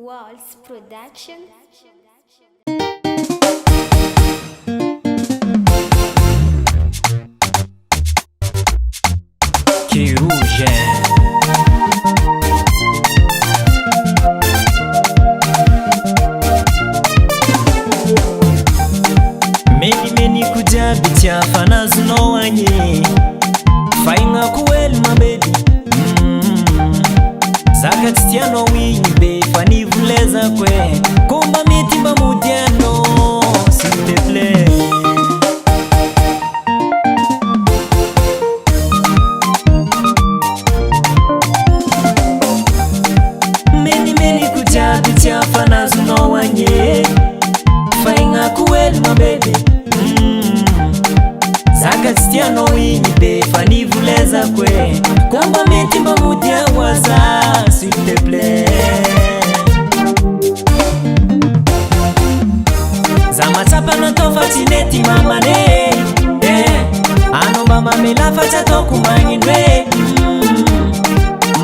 Waltz Production. Kirurgen. Meni kujabi tiafana zuno wanye fainga kuweli mabebi Zaka titiano winyi be fani vuleza kwe Komba mitimba mudiano s'il te plaît Meni kujabi tiafana zuno wanye fainga kuweli mabebi Zaka titiano winyi be fani vuleza kwe Komba mitimba mudiawaza s'il te plaît Zama chapa no tofa chineti mamane Anomba mamela facha toku mangindwe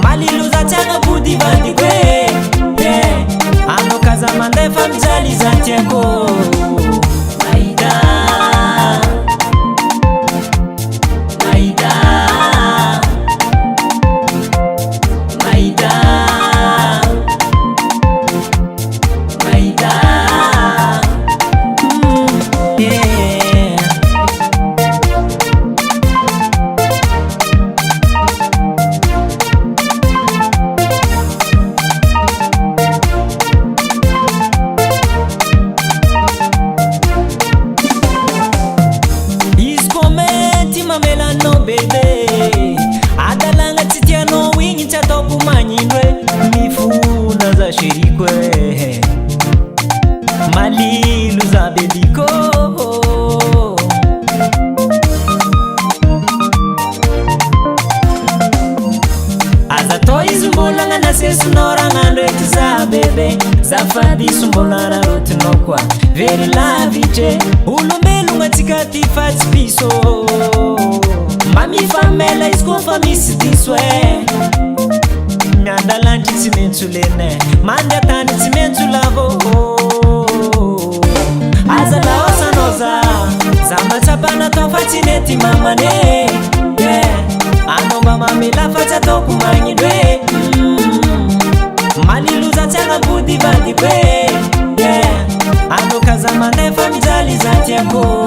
Maliluza changa budi bandi kwe Ano kaza mandefa mjali za tieko Mamela no baby Adalanga titiano wingi chatopu manyindwe Mifuna za shirikwe Malilu za bediko Azatoi zumbolanga na sesu norangando etuza bebe Zafadi sumbolana rotunokwa Veri la viche Ulumelu ngatikati fati piso Mami famela iskofa misi diswe Nyandalanti timentu lene Manda tani timentu lavo Azala osanoza Zamba chapana tofati neti mamane Anomba mamela facha toku mangidwe Maliluza changa budi bandi kwe Ano kaza mandefa mjali za tieko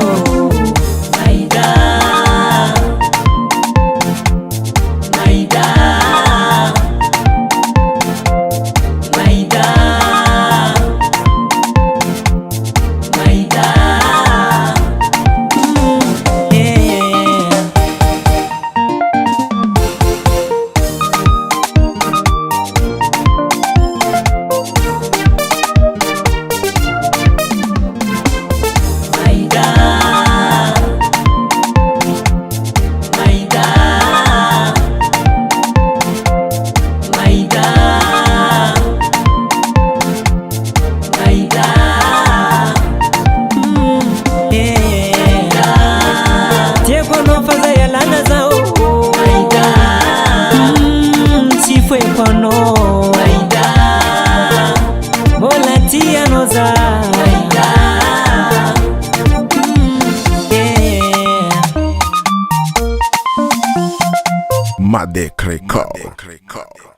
Madek Record.